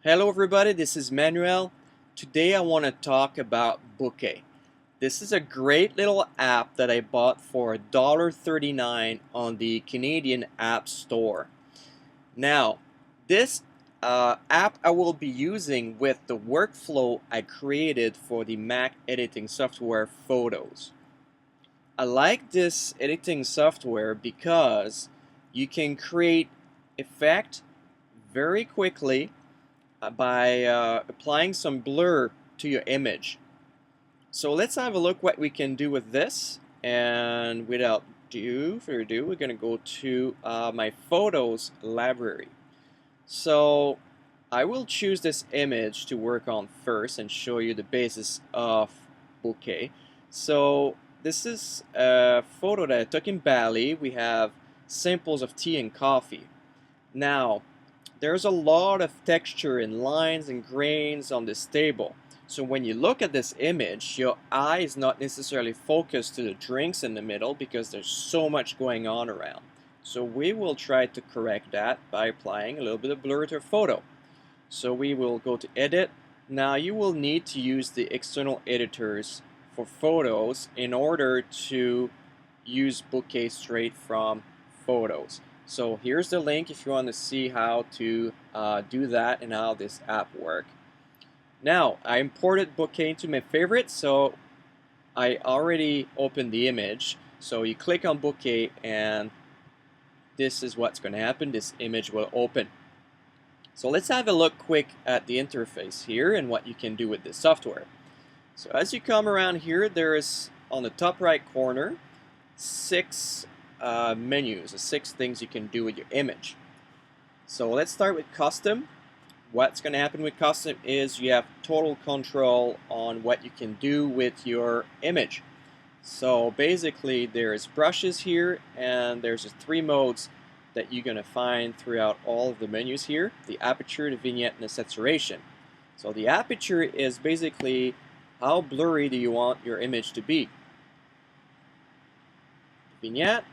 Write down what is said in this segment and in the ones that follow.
Hello everybody, this is Manuel. Today I want to talk about Bokeh. This is a great little app that I bought for $1.39 on the Canadian App Store. Now, this app I will be using with the workflow I created for the Mac editing software Photos. I like this editing software because you can create effect very quickly by applying some blur to your image. So let's have a look what we can do with this. And without further ado, we're going to go to my Photos library. So I will choose this image to work on first and show you the basis of Bokeh. So this is a photo that I took in Bali. We have samples of tea and coffee. Now, there's a lot of texture and lines and grains on this table. So when you look at this image, your eye is not necessarily focused to the drinks in the middle because there's so much going on around. So we will try to correct that by applying a little bit of blur to a photo. So we will go to Edit. Now you will need to use the external editors for photos in order to use Bokeh straight from Photos. So here's the link if you want to see how to do that and how this app works. Now, I imported Bokeh into my favorites, so I already opened the image. So you click on Bokeh and this is what's going to happen. This image will open. So let's have a look quick at the interface here and what you can do with this software. So as you come around here, there is on the top right corner six menus, 6 things you can do with your image. So let's start with custom. What's going to happen with custom is you have total control on what you can do with your image. So basically there's brushes here and there's 3 modes that you're going to find throughout all of the menus here: the aperture, the vignette, and the saturation. So the aperture is basically how blurry do you want your image to be. Vignette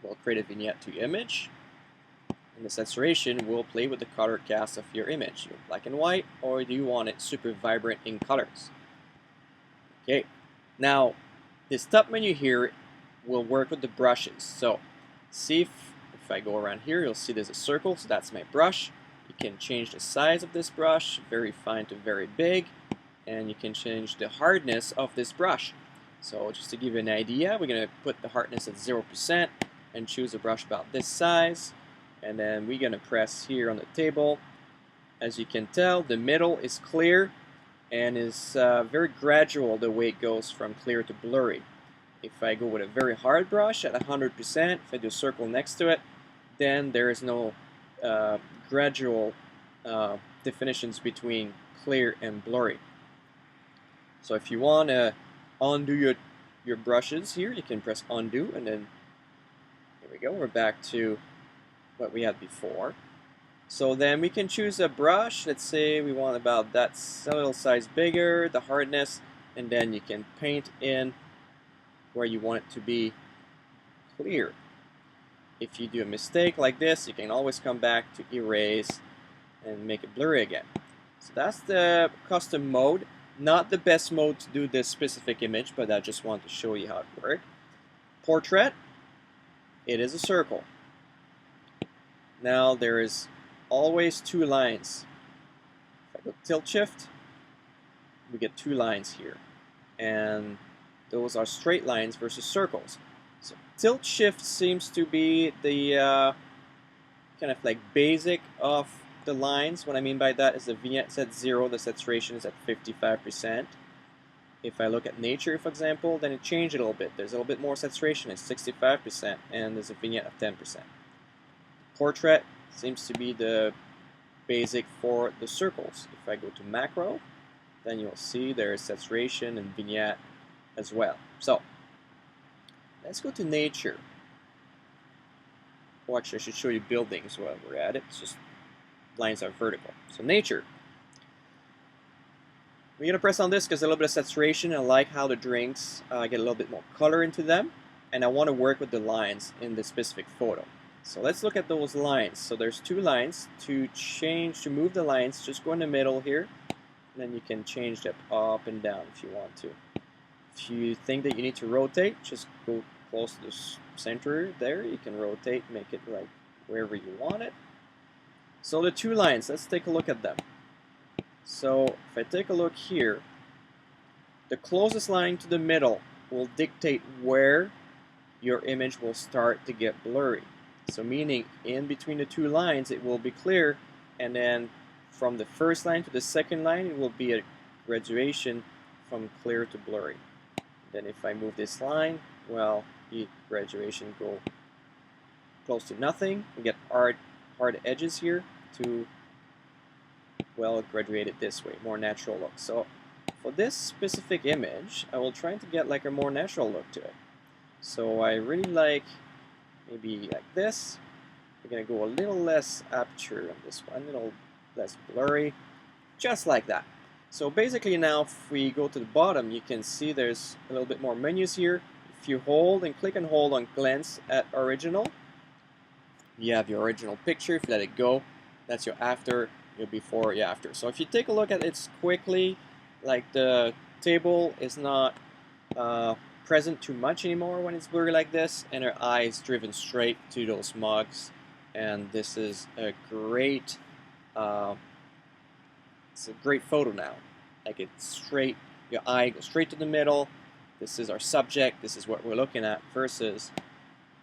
will create a vignette to your image, and the saturation will play with the color cast of your image. Black and white, or do you want it super vibrant in colors? Okay, now this top menu here will work with the brushes. So see if I go around here, you'll see there's a circle, so that's my brush. You can change the size of this brush, very fine to very big, and you can change the hardness of this brush. So just to give you an idea, we're going to put the hardness at 0% and choose a brush about this size, and then we're going to press here on the table. As you can tell, the middle is clear and is very gradual the way it goes from clear to blurry. If I go with a very hard brush at 100%, if I do a circle next to it, then there is no gradual definitions between clear and blurry. So if you want to undo your brushes here, you can press undo, and then here we go, we're back to what we had before. So then we can choose a brush. Let's say we want about that a little size bigger, the hardness, and then you can paint in where you want it to be clear. If you do a mistake like this, you can always come back to erase and make it blurry again. So that's the custom mode. Not the best mode to do this specific image, but I just want to show you how it works. Portrait, it is a circle. Now there is always 2 lines. If I go tilt shift, we get 2 lines here. And those are straight lines versus circles. So tilt shift seems to be the kind of like basic of the lines. What I mean by that is the vignette is at 0, the saturation is at 55%. If I look at nature, for example, then it changed a little bit. There's a little bit more saturation, it's 65%, and there's a vignette of 10%. Portrait seems to be the basic for the circles. If I go to macro, then you'll see there's saturation and vignette as well. So let's go to nature. Well, actually, I should show you buildings while we're at it. It's just lines are vertical. So nature. We're going to press on this because a little bit of saturation. I like how the drinks get a little bit more color into them. And I want to work with the lines in this specific photo. So let's look at those lines. So there's two lines. To move the lines, just go in the middle here, and then you can change that up and down if you want to. If you think that you need to rotate, just go close to the center there. You can rotate, make it like wherever you want it. So the two lines, let's take a look at them. So if I take a look here, the closest line to the middle will dictate where your image will start to get blurry. So meaning in between the two lines it will be clear, and then from the first line to the second line it will be a graduation from clear to blurry. Then if I move this line, well, the graduation go close to nothing. We get hard edges here to, well, graduate it this way, more natural look. So for this specific image, I will try to get like a more natural look to it. So I really like maybe like this. We're going to go a little less aperture on this one, a little less blurry, just like that. So basically now if we go to the bottom, you can see there's a little bit more menus here. If you hold and click and hold on glance at original, you have your original picture. If you let it go, that's your after, your before, your after. So if you take a look at it quickly, like the table is not present too much anymore when it's blurry like this, and our eye is driven straight to those mugs, and this is a great it's a great photo now. Like it's straight, your eye goes straight to the middle. This is our subject, this is what we're looking at, versus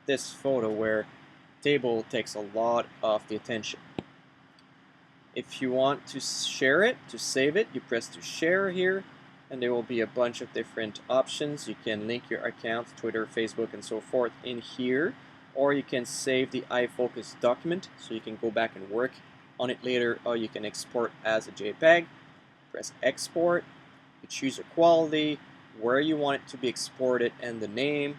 this photo where the table takes a lot of the attention. If you want to share it, to save it, you press to share here, and there will be a bunch of different options. You can link your account, Twitter, Facebook, and so forth in here, or you can save the iFocus document so you can go back and work on it later, or you can export as a JPEG. Press export, you choose your quality, where you want it to be exported, and the name.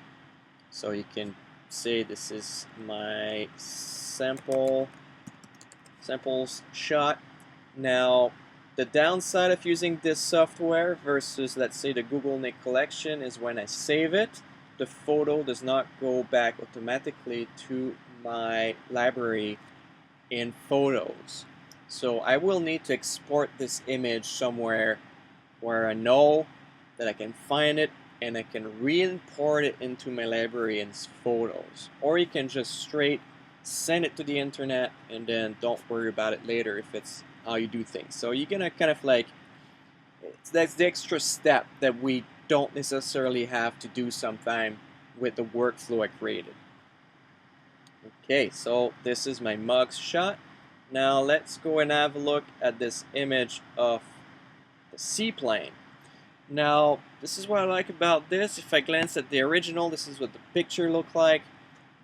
So you can say this is my samples shot. Now the downside of using this software versus, let's say, the Google Nick collection is when I save it, the photo does not go back automatically to my library in Photos. So I will need to export this image somewhere where I know that I can find it and I can re-import it into my library in Photos. Or you can just straight send it to the internet and then don't worry about it later if it's how you do things. So you're gonna kind of like, that's the extra step that we don't necessarily have to do sometime with the workflow I created. Okay, so this is my mugs shot. Now let's go and have a look at this image of the seaplane. Now this is what I like about this. If I glance at the original, this is what the picture looked like.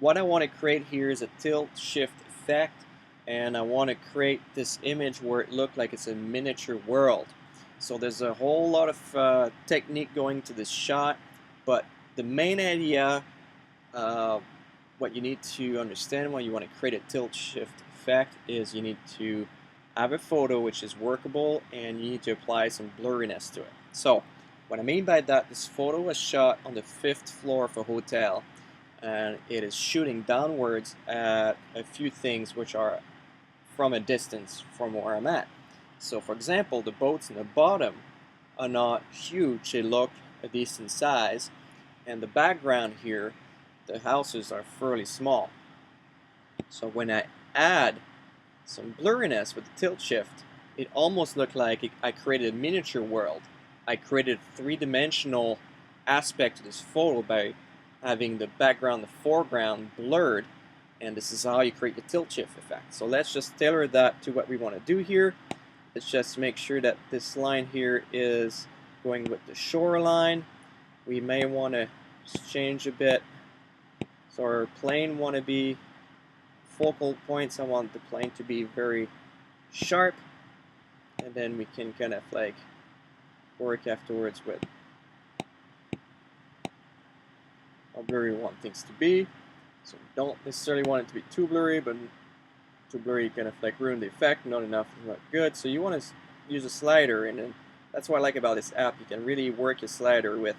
What I want to create here is a tilt shift effect, and I want to create this image where it looked like it's a miniature world. So there's a whole lot of technique going to this shot, but the main idea, what you need to understand when you want to create a tilt shift effect is you need to have a photo which is workable, and you need to apply some blurriness to it. So what I mean by that, this photo was shot on the 5th floor of a hotel, and it is shooting downwards at a few things which are from a distance from where I'm at. So for example, the boats in the bottom are not huge, they look a decent size, and the background here, the houses are fairly small. So when I add some blurriness with the tilt shift, it almost looked like I created a miniature world. I created a three-dimensional aspect to this photo by having the background, the foreground blurred, and this is how you create the tilt shift effect. So let's just tailor that to what we want to do here. Let's just make sure that this line here is going with the shoreline. We may want to change a bit. So our plane want to be focal points. I want the plane to be very sharp, and then we can kind of like work afterwards with how blurry we want things to be. So we don't necessarily want it to be too blurry, but too blurry kind of like ruin the effect. Not enough is not good. So you want to use a slider, and then that's what I like about this app. You can really work your slider with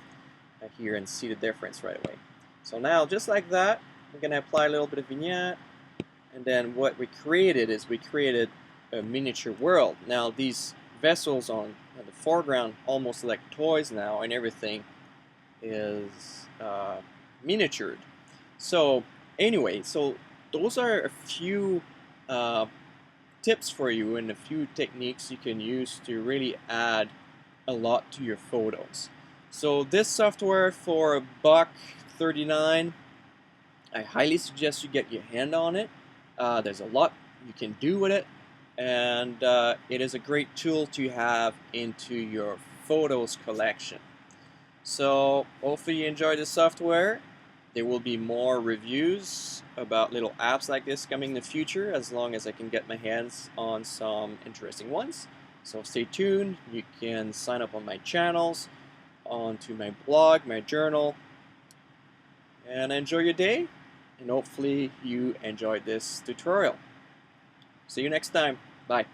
here and see the difference right away. So now, just like that, I'm going to apply a little bit of vignette, And then what we created is we created a miniature world. Now these vessels on the foreground almost like toys now, and everything is miniatured. So anyway, so those are a few uh, tips for you and a few techniques you can use to really add a lot to your photos. So this software for $139, I highly suggest you get your hand on it. There's a lot you can do with it, and it is a great tool to have into your photos collection. So hopefully you enjoy the software. There will be more reviews about little apps like this coming in the future, as long as I can get my hands on some interesting ones. So stay tuned. You can sign up on my channels, onto my blog, my journal, and enjoy your day. And hopefully you enjoyed this tutorial. See you next time. Bye.